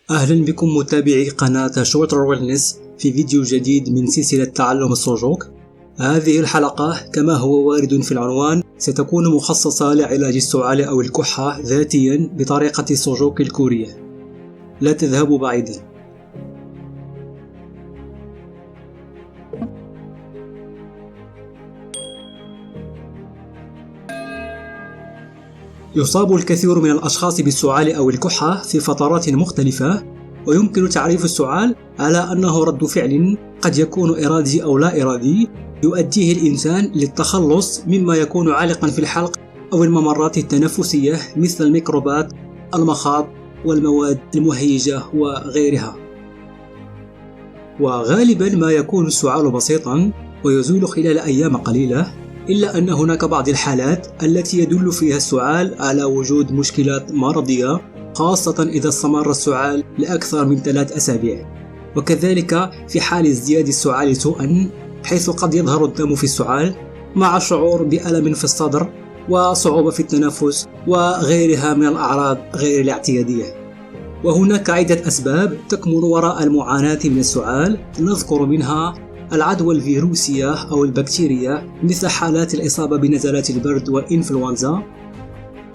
أهلا بكم متابعي قناة شولتر ويلنس في فيديو جديد من سلسلة تعلم السوجوك. هذه الحلقة كما هو وارد في العنوان ستكون مخصصة لعلاج السعال أو الكحة ذاتيا بطريقة السوجوك الكورية. لا تذهبوا بعيدا. يصاب الكثير من الأشخاص بالسعال أو الكحة في فترات مختلفة، ويمكن تعريف السعال على أنه رد فعل قد يكون إرادي أو لا إرادي يؤديه الإنسان للتخلص مما يكون عالقا في الحلق أو الممرات التنفسية مثل الميكروبات، المخاط والمواد المهيجة وغيرها. وغالبا ما يكون السعال بسيطا ويزول خلال أيام قليلة، إلا أن هناك بعض الحالات التي يدل فيها السعال على وجود مشكلات مرضية، خاصة إذا استمر السعال لأكثر من 3 أسابيع. وكذلك في حال ازدياد السعال سوءا، حيث قد يظهر الدم في السعال مع الشعور بألم في الصدر وصعوبة في التنفس وغيرها من الأعراض غير الاعتيادية. وهناك عدة أسباب تكمن وراء المعاناة من السعال، نذكر منها العدوى الفيروسية أو البكتيرية مثل حالات الإصابة بنزلات البرد والإنفلونزا،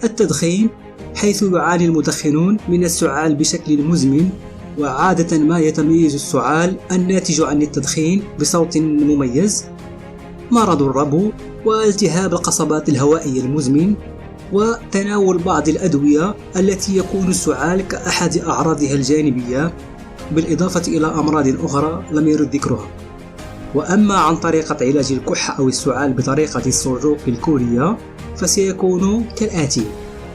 التدخين حيث يعاني المدخنون من السعال بشكل مزمن، وعادة ما يتميز السعال الناتج عن التدخين بصوت مميز، مرض الربو والتهاب القصبات الهوائية المزمن، وتناول بعض الأدوية التي يكون السعال كأحد أعراضها الجانبية، بالإضافة إلى أمراض أخرى لم يرد ذكرها. وأما عن طريقة علاج الكحة أو السعال بطريقة السوجوك الكورية فسيكون كالآتي.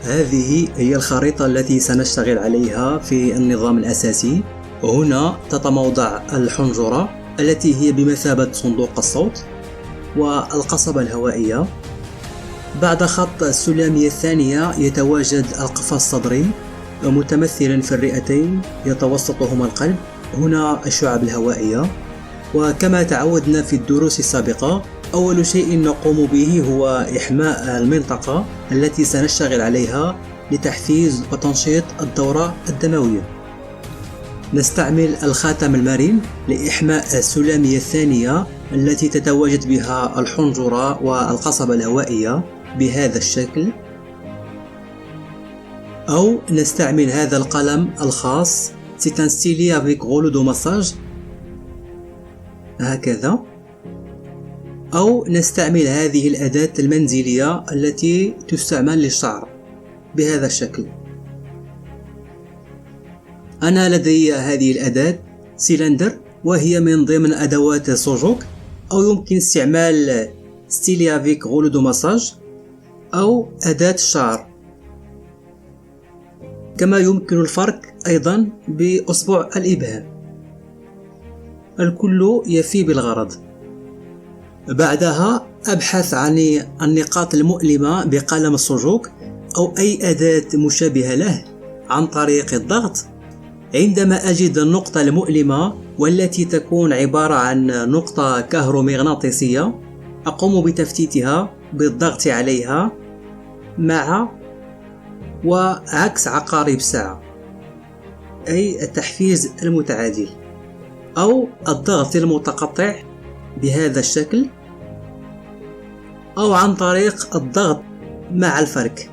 هذه هي الخريطة التي سنشتغل عليها في النظام الأساسي. هنا تتموضع الحنجرة التي هي بمثابة صندوق الصوت، والقصبة الهوائية. بعد خط السلامية الثانية يتواجد القفص الصدري متمثلا في الرئتين يتوسطهما القلب، هنا الشعب الهوائية. وكما تعودنا في الدروس السابقة، أول شيء نقوم به هو إحماء المنطقة التي سنشتغل عليها لتحفيز وتنشيط الدورة الدموية. نستعمل الخاتم المرن لإحماء السلامية الثانية التي تتواجد بها الحنجرة والقصبة الهوائية بهذا الشكل، أو نستعمل هذا القلم الخاص ستنستيلي افيك غولو دو مساج هكذا، أو نستعمل هذه الأداة المنزلية التي تستعمل للشعر بهذا الشكل. أنا لدي هذه الأداة سيلندر، وهي من ضمن أدوات السوجوك، أو يمكن استعمال ستيلي افيك غولو دو مساج أو أداة الشعر. كما يمكن الفرق أيضا بأصبع الإبهام. الكل يفي بالغرض. بعدها أبحث عن النقاط المؤلمة بقلم السوجوك أو أي أداة مشابهة له عن طريق الضغط. عندما أجد النقطة المؤلمة والتي تكون عبارة عن نقطة كهرومغناطيسية، أقوم بتفتيتها بالضغط عليها مع وعكس عقارب الساعة، أي التحفيز المتعادل، أو الضغط المتقطع بهذا الشكل، أو عن طريق الضغط مع الفرك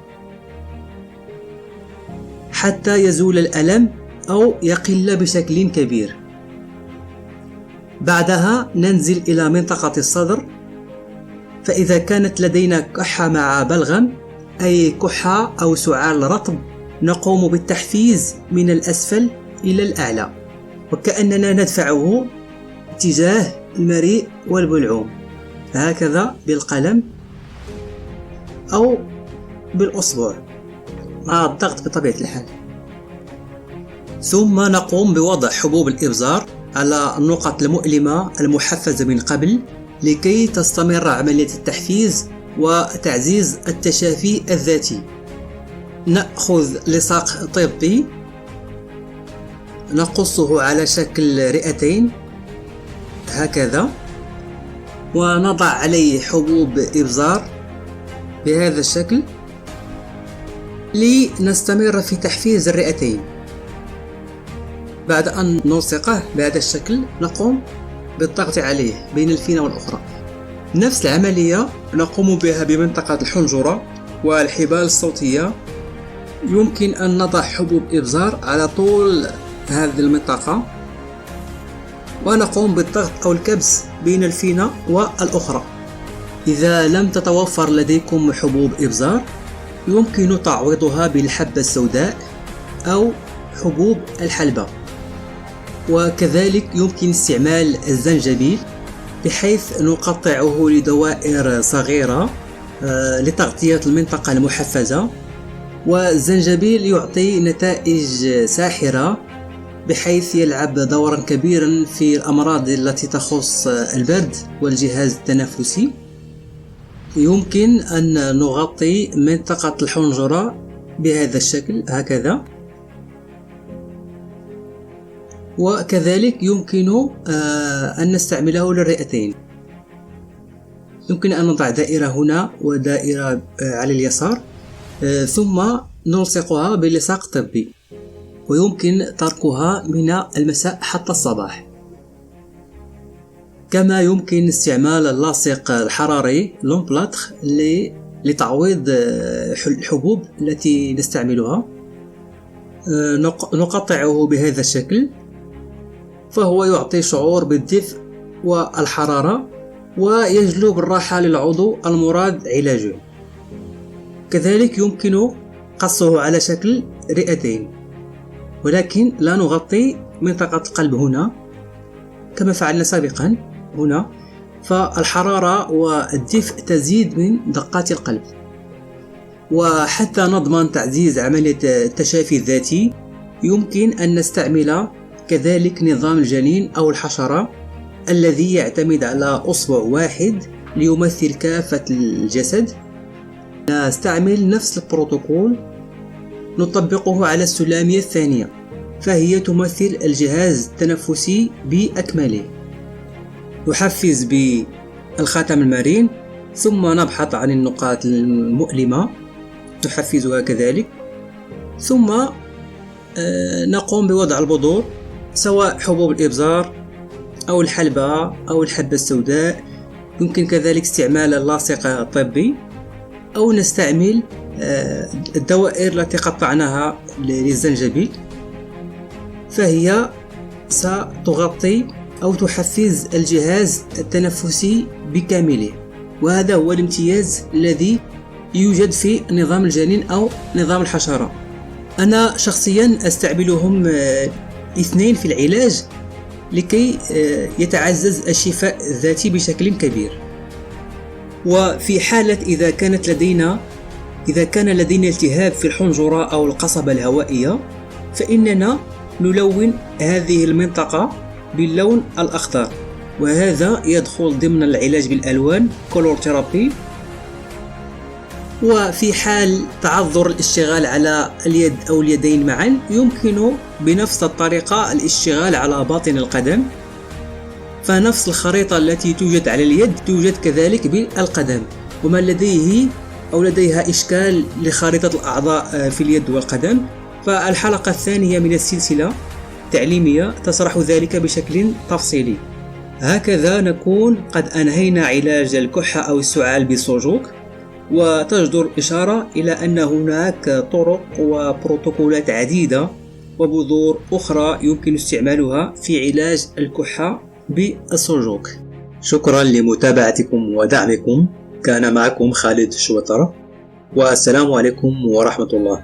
حتى يزول الألم أو يقل بشكل كبير. بعدها ننزل إلى منطقة الصدر، فإذا كانت لدينا كحة مع بلغم أي كحة أو سعال رطب، نقوم بالتحفيز من الأسفل إلى الأعلى، وكأننا ندفعه اتجاه المريء والبلعوم هكذا بالقلم أو بالأصبع مع الضغط بطبيعة الحال. ثم نقوم بوضع حبوب الإبزار على النقط المؤلمة المحفزة من قبل لكي تستمر عملية التحفيز وتعزيز التشافي الذاتي. نأخذ لصاق طبي نقصه على شكل رئتين هكذا، ونضع عليه حبوب إبزار بهذا الشكل لنستمر في تحفيز الرئتين. بعد أن نلصقه بهذا الشكل نقوم بالضغط عليه بين الفينة والأخرى. نفس العملية نقوم بها بمنطقة الحنجرة والحبال الصوتية. يمكن أن نضع حبوب إبزار على طول هذه المنطقة ونقوم بالضغط أو الكبس بين الفينة والأخرى. إذا لم تتوفر لديكم حبوب إبزار يمكن تعويضها بالحبة السوداء أو حبوب الحلبة. وكذلك يمكن استعمال الزنجبيل بحيث نقطعه لدوائر صغيرة لتغطية المنطقة المحفزة. والزنجبيل يعطي نتائج ساحرة بحيث يلعب دورا كبيرا في الأمراض التي تخص البرد والجهاز التنفسي. يمكن أن نغطي منطقة الحنجرة بهذا الشكل هكذا، وكذلك يمكن أن نستعمله للرئتين. يمكن أن نضع دائرة هنا ودائرة على اليسار ثم نلصقها بلصاق طبي، ويمكن تركها من المساء حتى الصباح. كما يمكن استعمال اللاصق الحراري لومبلاتر لتعويض الحبوب التي نستعملها. نقطعه بهذا الشكل فهو يعطي شعور بالدفء والحرارة ويجلب الراحة للعضو المراد علاجه. كذلك يمكن قصه على شكل رئتين، ولكن لا نغطي منطقة القلب هنا كما فعلنا سابقا هنا، فالحرارة والدفء تزيد من دقات القلب. وحتى نضمن تعزيز عملية التشافي الذاتي يمكن أن نستعمل كذلك نظام الجنين أو الحشرة الذي يعتمد على أصبع واحد ليمثل كافة الجسد. نستعمل نفس البروتوكول نطبقه على السلامية الثانية، فهي تمثل الجهاز التنفسي بأكمله. نحفز بالخاتم المرن ثم نبحث عن النقاط المؤلمة نحفزها كذلك، ثم نقوم بوضع البذور سواء حبوب الإبزار أو الحلبة أو الحبة السوداء. يمكن كذلك استعمال اللاصق الطبي أو نستعمل الدوائر التي قطعناها للزنجبيل، فهي ستغطي أو تحفز الجهاز التنفسي بكامله. وهذا هو الامتياز الذي يوجد في نظام الجنين أو نظام الحشرة. أنا شخصيا أستعملهم اثنين في العلاج لكي يتعزز الشفاء الذاتي بشكل كبير. وفي حالة إذا كان لدينا التهاب في الحنجرة أو القصبة الهوائية فإننا نلون هذه المنطقة باللون الأخضر، وهذا يدخل ضمن العلاج بالألوان كولور ثيرابي. وفي حال تعذر الاشتغال على اليد أو اليدين معا يمكن بنفس الطريقة الاشتغال على باطن القدم، فنفس الخريطة التي توجد على اليد توجد كذلك بالقدم. ومن لديه أو لديها إشكال لخريطة الأعضاء في اليد والقدم فالحلقة الثانية من السلسلة التعليمية تشرح ذلك بشكل تفصيلي. هكذا نكون قد أنهينا علاج الكحة أو السعال بالسوجوك، وتجدر الإشارة إلى أن هناك طرق وبروتوكولات عديدة وبذور أخرى يمكن استعمالها في علاج الكحة بالسوجوك. شكرا لمتابعتكم ودعمكم. كان معكم خالد شوتر، والسلام عليكم ورحمة الله.